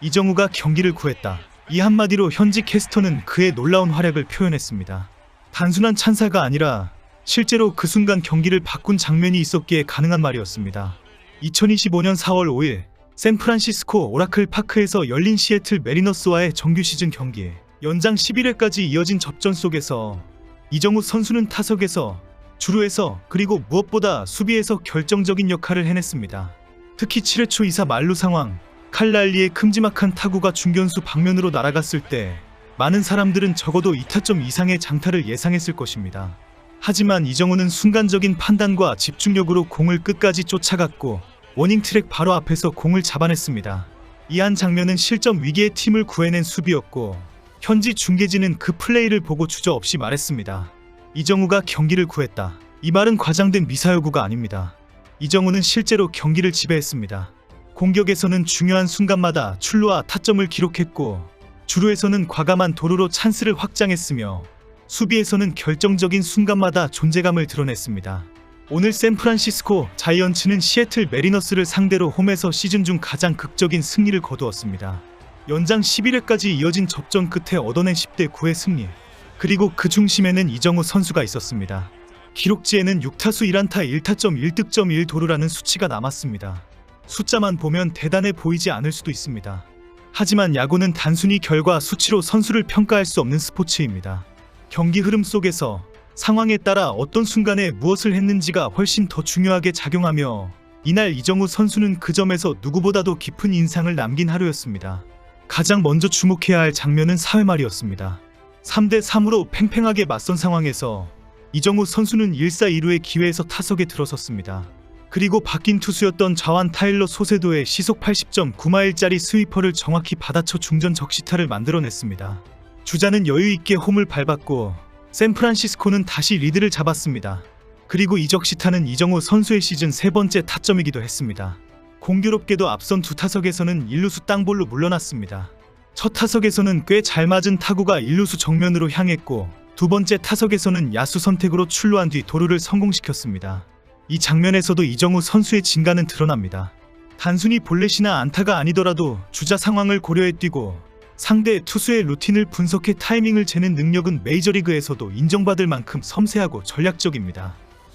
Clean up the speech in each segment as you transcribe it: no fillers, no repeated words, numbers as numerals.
이정우가 경기를 구했다. 이 한마디로 현지 캐스터는 그의 놀라운 활약을 표현했습니다. 단순한 찬사가 아니라 실제로 그 순간 경기를 바꾼 장면이 있었기에 가능한 말이었습니다. 2025년 4월 5일 샌프란시스코 오라클 파크에서 열린 시애틀 메리너스와의 정규 시즌 경기 연장 11회까지 이어진 접전 속에서 이정우 선수는 타석에서, 주루에서, 그리고 무엇보다 수비에서 결정적인 역할을 해냈습니다. 특히 7회 초 2사 만루 상황, 칼날리의 큼지막한 타구가 중견수 방면으로 날아갔을 때 많은 사람들은 적어도 2타점 이상의 장타를 예상했을 것입니다. 하지만 이정우는 순간적인 판단과 집중력으로 공을 끝까지 쫓아갔고 워닝 트랙 바로 앞에서 공을 잡아냈습니다. 이 한 장면은 실점 위기에 팀을 구해낸 수비였고 현지 중계진은 그 플레이를 보고 주저없이 말했습니다. 이정우가 경기를 구했다. 이 말은 과장된 미사여구가 아닙니다. 이정우는 실제로 경기를 지배했습니다. 공격에서는 중요한 순간마다 출루와 타점을 기록했고 주루에서는 과감한 도루로 찬스를 확장했으며 수비에서는 결정적인 순간마다 존재감을 드러냈습니다. 오늘 샌프란시스코 자이언츠는 시애틀 메리너스를 상대로 홈에서 시즌 중 가장 극적인 승리를 거두었습니다. 연장 11회까지 이어진 접전 끝에 얻어낸 10대 9의 승리. 그리고 그 중심에는 이정우 선수가 있었습니다. 기록지에는 6타수 1안타 1타점 1득점 1도루라는 수치가 남았습니다. 숫자만 보면 대단해 보이지 않을 수도 있습니다. 하지만 야구는 단순히 결과 수치로 선수를 평가할 수 없는 스포츠입니다. 경기 흐름 속에서 상황에 따라 어떤 순간에 무엇을 했는지가 훨씬 더 중요하게 작용하며 이날 이정우 선수는 그 점에서 누구보다도 깊은 인상을 남긴 하루였습니다. 가장 먼저 주목해야 할 장면은 4회 말이었습니다. 3대 3으로 팽팽하게 맞선 상황에서 이정우 선수는 1사 2루의 기회에서 타석에 들어섰습니다. 그리고 바뀐 투수였던 좌완 타일러 소세도의 시속 80.9마일짜리 스위퍼를 정확히 받아쳐 중전 적시타를 만들어냈습니다. 주자는 여유있게 홈을 밟았고 샌프란시스코는 다시 리드를 잡았습니다. 그리고 이 적시타는 이정우 선수의 시즌 세 번째 타점이기도 했습니다. 공교롭게도 앞선 두 타석에서는 1루수 땅볼로 물러났습니다. 첫 타석에서는 꽤 잘 맞은 타구가 1루수 정면으로 향했고 두 번째 타석에서는 야수 선택으로 출루한 뒤 도루를 성공시켰습니다. 이 장면에서도 이정우 선수의 진가는 드러납니다. 단순히 볼넷이나 안타가 아니더라도 주자 상황을 고려해 뛰고 상대 투수의 루틴을 분석해 타이밍을 재는 능력은 메이저리그에서도 인정받을 만큼 섬세하고 전략적입니다.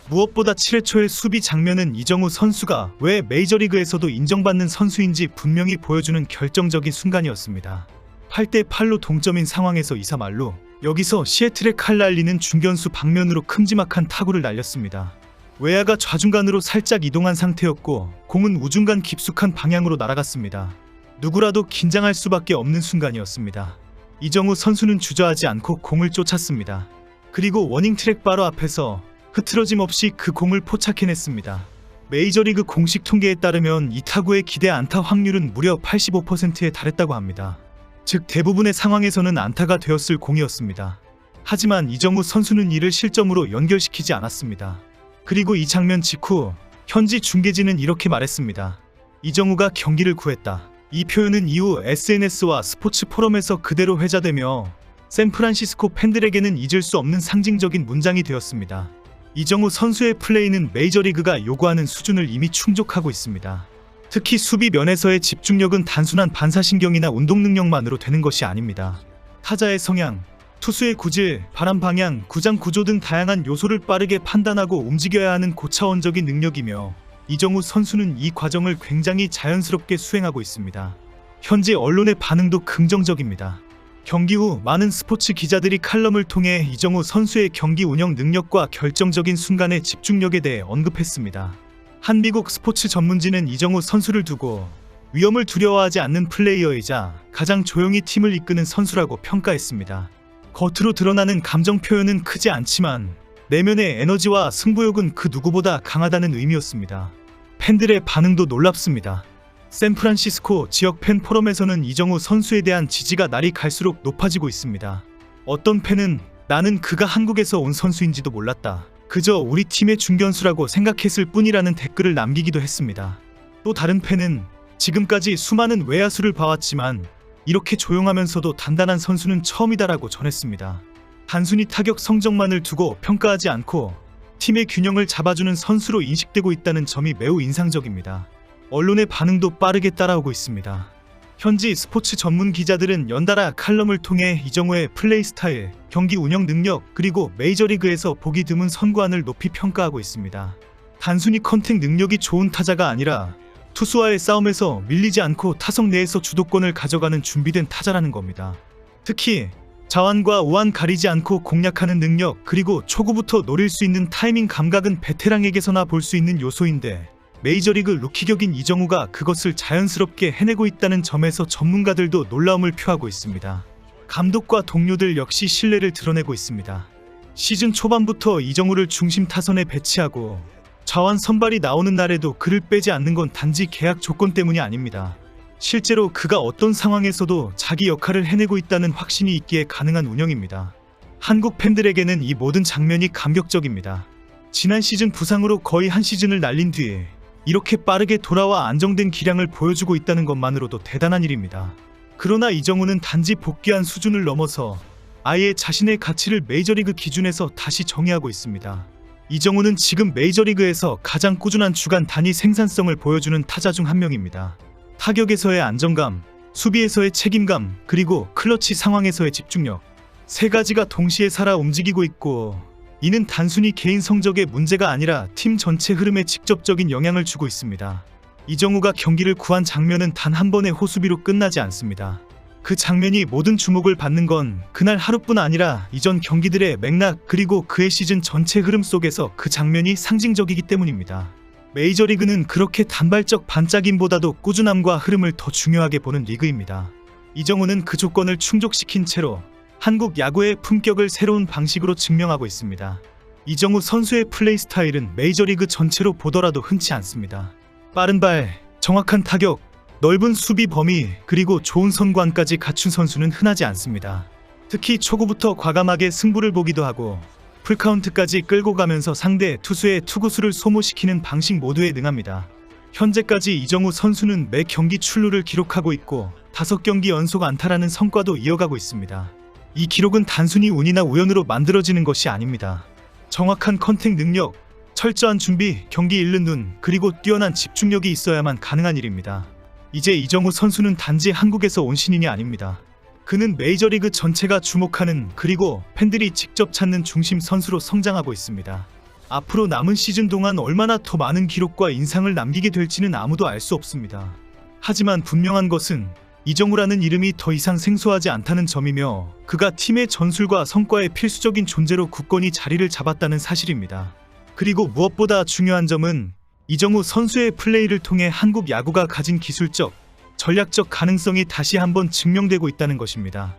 무엇보다 7회 초의 수비 장면은 이정우 선수가 왜 메이저리그에서도 인정받는 선수인지 분명히 보여주는 결정적인 순간이었습니다. 8대 8로 동점인 상황에서 2사 만루, 여기서 시애틀의 칼날리는 중견수 방면으로 큼지막한 타구를 날렸습니다. 외야가 좌중간으로 살짝 이동한 상태였고 공은 우중간 깊숙한 방향으로 날아갔습니다. 누구라도 긴장할 수밖에 없는 순간이었습니다. 이정우 선수는 주저하지 않고 공을 쫓았습니다. 그리고 워닝 트랙 바로 앞에서 흐트러짐 없이 그 공을 포착해냈습니다. 메이저리그 공식 통계에 따르면 이 타구의 기대 안타 확률은 무려 85%에 달했다고 합니다. 즉 대부분의 상황에서는 안타가 되었을 공이었습니다. 하지만 이정우 선수는 이를 실점으로 연결시키지 않았습니다. 그리고 이 장면 직후 현지 중계진은 이렇게 말했습니다. 이정우가 경기를 구했다. 이 표현은 이후 SNS와 스포츠 포럼에서 그대로 회자되며 샌프란시스코 팬들에게는 잊을 수 없는 상징적인 문장이 되었습니다. 이정우 선수의 플레이는 메이저리그가 요구하는 수준을 이미 충족하고 있습니다. 특히 수비 면에서의 집중력은 단순한 반사신경이나 운동 능력만으로 되는 것이 아닙니다. 타자의 성향, 투수의 구질, 바람 방향, 구장 구조 등 다양한 요소를 빠르게 판단하고 움직여야 하는 고차원적인 능력이며 이정우 선수는 이 과정을 굉장히 자연스럽게 수행하고 있습니다. 현지 언론의 반응도 긍정적입니다. 경기 후 많은 스포츠 기자들이 칼럼을 통해 이정우 선수의 경기 운영 능력과 결정적인 순간의 집중력에 대해 언급했습니다. 한 미국 스포츠 전문지는 이정우 선수를 두고 위험을 두려워하지 않는 플레이어이자 가장 조용히 팀을 이끄는 선수라고 평가했습니다. 겉으로 드러나는 감정 표현은 크지 않지만 내면의 에너지와 승부욕은 그 누구보다 강하다는 의미였습니다. 팬들의 반응도 놀랍습니다. 샌프란시스코 지역 팬 포럼에서는 이정우 선수에 대한 지지가 날이 갈수록 높아지고 있습니다. 어떤 팬은 나는 그가 한국에서 온 선수인지도 몰랐다. 그저 우리 팀의 중견수라고 생각했을 뿐이라는 댓글을 남기기도 했습니다. 또 다른 팬은 지금까지 수많은 외야수를 봐왔지만 이렇게 조용하면서도 단단한 선수는 처음이다라고 전했습니다. 단순히 타격 성적만을 두고 평가하지 않고 팀의 균형을 잡아주는 선수로 인식되고 있다는 점이 매우 인상적입니다. 언론의 반응도 빠르게 따라오고 있습니다. 현지 스포츠 전문 기자들은 연달아 칼럼을 통해 이정우의 플레이 스타일, 경기 운영 능력, 그리고 메이저리그에서 보기 드문 선구안을 높이 평가하고 있습니다. 단순히 컨택 능력이 좋은 타자가 아니라 투수와의 싸움에서 밀리지 않고 타석 내에서 주도권을 가져가는 준비된 타자라는 겁니다. 특히 자완과 우완 가리지 않고 공략하는 능력, 그리고 초구부터 노릴 수 있는 타이밍 감각은 베테랑에게서나 볼 수 있는 요소인데, 메이저리그 루키격인 이정우가 그것을 자연스럽게 해내고 있다는 점에서 전문가들도 놀라움을 표하고 있습니다. 감독과 동료들 역시 신뢰를 드러내고 있습니다. 시즌 초반부터 이정우를 중심 타선에 배치하고 좌완 선발이 나오는 날에도 그를 빼지 않는 건 단지 계약 조건 때문이 아닙니다. 실제로 그가 어떤 상황에서도 자기 역할을 해내고 있다는 확신이 있기에 가능한 운영입니다. 한국 팬들에게는 이 모든 장면이 감격적입니다. 지난 시즌 부상으로 거의 한 시즌을 날린 뒤에 이렇게 빠르게 돌아와 안정된 기량을 보여주고 있다는 것만으로도 대단한 일입니다. 그러나 이정우는 단지 복귀한 수준을 넘어서 아예 자신의 가치를 메이저리그 기준에서 다시 정의하고 있습니다. 이정우는 지금 메이저리그에서 가장 꾸준한 주간 단위 생산성을 보여주는 타자 중 한 명입니다. 타격에서의 안정감, 수비에서의 책임감, 그리고 클러치 상황에서의 집중력, 세 가지가 동시에 살아 움직이고 있고, 이는 단순히 개인 성적의 문제가 아니라 팀 전체 흐름에 직접적인 영향을 주고 있습니다. 이정우가 경기를 구한 장면은 단 한 번의 호수비로 끝나지 않습니다. 그 장면이 모든 주목을 받는 건 그날 하루뿐 아니라 이전 경기들의 맥락, 그리고 그의 시즌 전체 흐름 속에서 그 장면이 상징적이기 때문입니다. 메이저리그는 그렇게 단발적 반짝임보다도 꾸준함과 흐름을 더 중요하게 보는 리그입니다. 이정우는 그 조건을 충족시킨 채로 한국 야구의 품격을 새로운 방식으로 증명하고 있습니다. 이정우 선수의 플레이 스타일은 메이저리그 전체로 보더라도 흔치 않습니다. 빠른 발, 정확한 타격, 넓은 수비 범위, 그리고 좋은 선구안까지 갖춘 선수는 흔하지 않습니다. 특히 초구부터 과감하게 승부를 보기도 하고 풀카운트까지 끌고 가면서 상대 투수의 투구수를 소모시키는 방식 모두에 능합니다. 현재까지 이정우 선수는 매 경기 출루를 기록하고 있고 5경기 연속 안타라는 성과도 이어가고 있습니다. 이 기록은 단순히 운이나 우연으로 만들어지는 것이 아닙니다. 정확한 컨택 능력, 철저한 준비, 경기 읽는 눈, 그리고 뛰어난 집중력이 있어야만 가능한 일입니다. 이제 이정우 선수는 단지 한국에서 온 신인이 아닙니다. 그는 메이저리그 전체가 주목하는, 그리고 팬들이 직접 찾는 중심 선수로 성장하고 있습니다. 앞으로 남은 시즌 동안 얼마나 더 많은 기록과 인상을 남기게 될지는 아무도 알 수 없습니다. 하지만 분명한 것은 이정우라는 이름이 더 이상 생소하지 않다는 점이며, 그가 팀의 전술과 성과의 필수적인 존재로 굳건히 자리를 잡았다는 사실입니다. 그리고 무엇보다 중요한 점은 이정우 선수의 플레이를 통해 한국 야구가 가진 기술적, 전략적 가능성이 다시 한번 증명되고 있다는 것입니다.